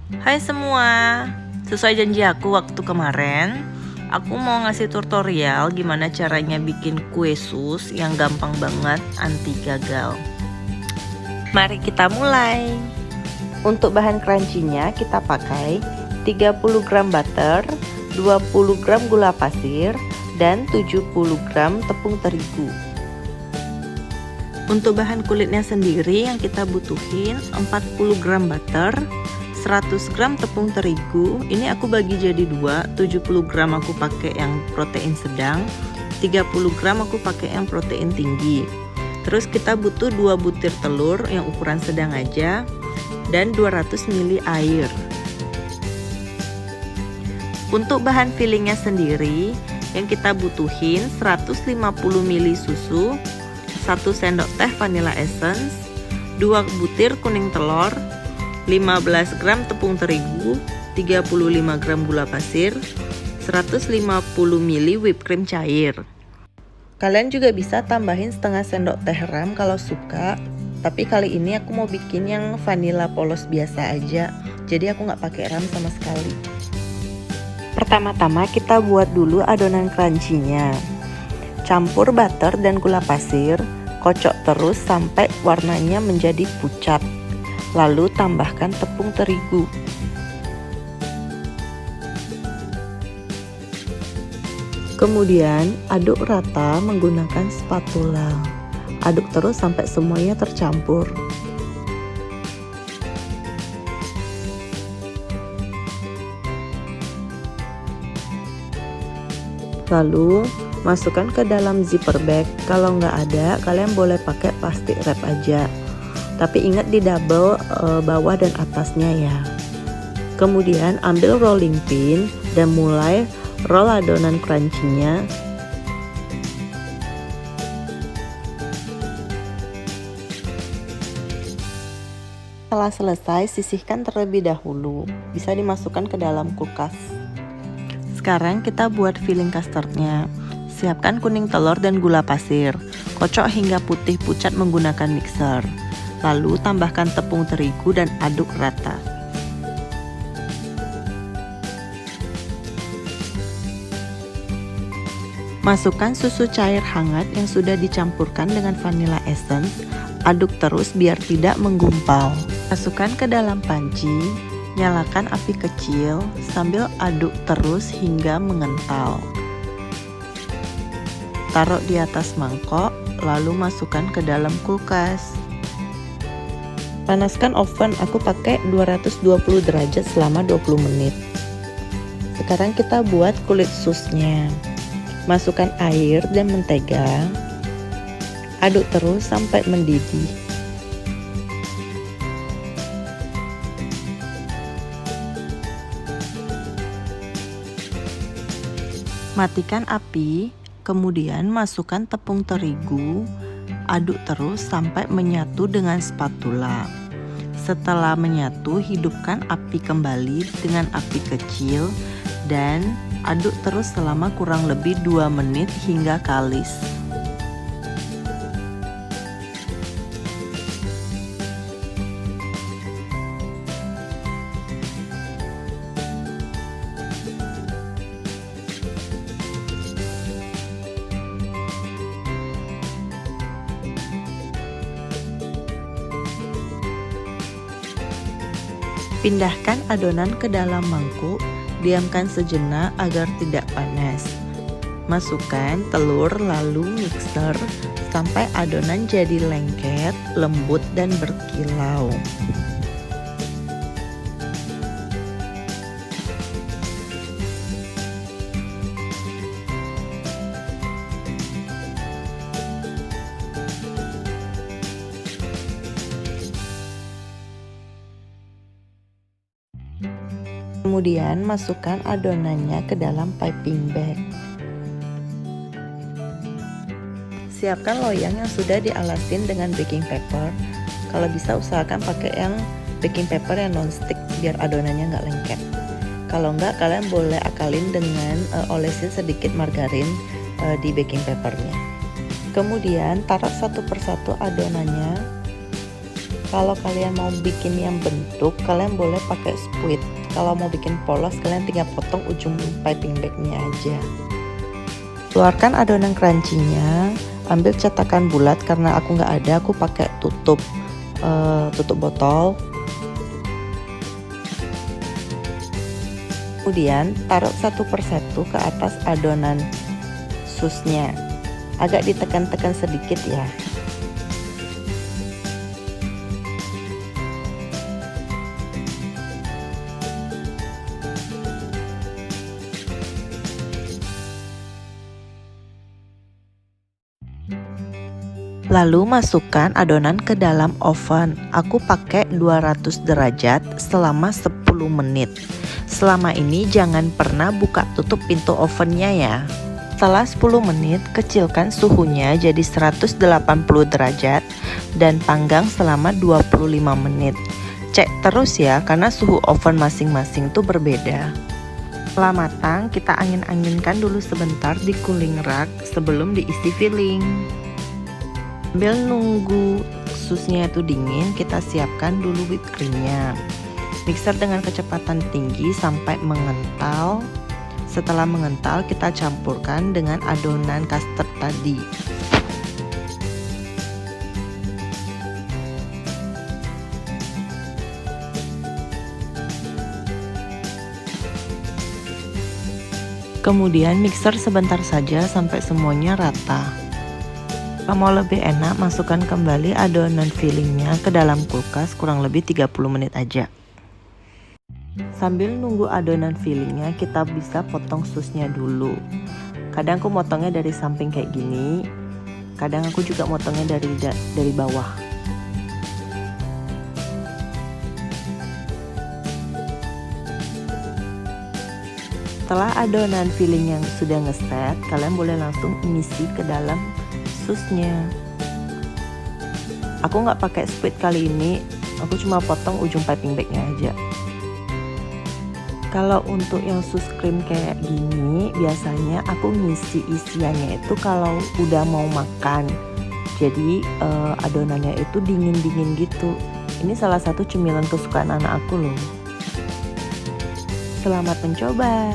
Hai semua, sesuai janji aku waktu kemarin, aku mau ngasih tutorial gimana caranya bikin kue sus yang gampang banget anti gagal. Mari kita mulai. Untuk bahan crunchy-nya kita pakai 30 gram butter, 20 gram gula pasir, dan 70 gram tepung terigu. Untuk bahan kulitnya sendiri yang kita butuhin 40 gram butter, 100 gram tepung terigu. Ini aku bagi jadi 2, 70 gram aku pakai yang protein sedang, 30 gram aku pakai yang protein tinggi. Terus kita butuh 2 butir telur yang ukuran sedang aja dan 200 ml air. Untuk bahan fillingnya sendiri yang kita butuhin 150 ml susu, 1 sendok teh vanilla essence, 2 butir kuning telur, 15 gram tepung terigu, 35 gram gula pasir, 150 ml whipped cream cair. Kalian juga bisa tambahin setengah sendok teh ram kalau suka, tapi kali ini aku mau bikin yang vanilla polos biasa aja, jadi aku nggak pakai ram sama sekali. Pertama-tama kita buat dulu adonan crunchy-nya. Campur butter dan gula pasir, kocok terus sampai warnanya menjadi pucat. Lalu tambahkan tepung terigu. Kemudian aduk rata menggunakan spatula. Aduk terus sampai semuanya tercampur. Lalu masukkan ke dalam zipper bag. Kalau nggak ada, kalian boleh pakai plastik wrap aja. Tapi ingat di double bawah dan atasnya ya. Kemudian ambil rolling pin dan mulai roll adonan crunchy-nya. Setelah selesai, sisihkan terlebih dahulu. Bisa dimasukkan ke dalam kulkas. Sekarang kita buat filling custardnya. Siapkan kuning telur dan gula pasir. Kocok hingga putih pucat menggunakan mixer. Lalu tambahkan tepung terigu dan aduk rata. Masukkan susu cair hangat yang sudah dicampurkan dengan vanilla essence. Aduk terus biar tidak menggumpal. Masukkan ke dalam panci. Nyalakan api kecil sambil aduk terus hingga mengental. Taruh di atas mangkok, lalu masukkan ke dalam kulkas. Panaskan oven, aku pakai 220 derajat selama 20 menit. Sekarang kita buat kulit susnya. Masukkan air dan mentega. Aduk terus sampai mendidih. Matikan api, kemudian masukkan tepung terigu, aduk terus sampai menyatu dengan spatula. Setelah menyatu, hidupkan api kembali dengan api kecil dan aduk terus selama kurang lebih 2 menit hingga kalis. Pindahkan adonan ke dalam mangkuk, diamkan sejenak agar tidak panas. Masukkan telur lalu mixer sampai adonan jadi lengket, lembut dan berkilau. Kemudian masukkan adonannya ke dalam piping bag. Siapkan loyang yang sudah dialasin dengan baking paper. Kalau bisa usahakan pakai yang baking paper yang non-stick biar adonannya nggak lengket. Kalau nggak, kalian boleh akalin dengan olesin sedikit margarin di baking papernya. Kemudian taruh satu persatu adonannya Kalau kalian mau bikin yang bentuk, kalian boleh pakai squid. Kalau mau bikin polos, kalian tinggal potong ujung piping bagnya aja. Keluarkan adonan crunchy-nya, ambil cetakan bulat, karena aku nggak ada, aku pakai tutup botol. Kemudian taruh satu persatu ke atas adonan susnya, agak ditekan-tekan sedikit ya. Lalu masukkan adonan ke dalam oven. Aku pakai 200 derajat selama 10 menit. Selama ini jangan pernah buka tutup pintu ovennya ya. Setelah 10 menit, kecilkan suhunya jadi 180 derajat dan panggang selama 25 menit. Cek terus ya, karena suhu oven masing-masing tuh berbeda. Setelah matang, kita angin-anginkan dulu sebentar di cooling rack sebelum diisi filling. Sambil nunggu susnya itu dingin, kita siapkan dulu whipped creamnya. Mixer dengan kecepatan tinggi sampai mengental. Setelah mengental, kita campurkan dengan adonan custard tadi. Kemudian mixer sebentar saja sampai semuanya rata. Kalau mau lebih enak, masukkan kembali adonan fillingnya ke dalam kulkas kurang lebih 30 menit aja. Sambil nunggu adonan fillingnya, kita bisa potong susnya dulu. Kadang aku motongnya dari samping kayak gini, kadang aku juga motongnya dari bawah. Setelah adonan filling yang sudah ngeset, kalian boleh langsung ngisi ke dalam susnya. Aku nggak pakai squid kali ini, aku cuma potong ujung piping bagnya aja. Kalau untuk yang sus krim kayak gini, biasanya aku ngisi isiannya itu kalau udah mau makan. Jadi adonannya itu dingin-dingin gitu. Ini salah satu cemilan kesukaan anak aku loh. Selamat mencoba.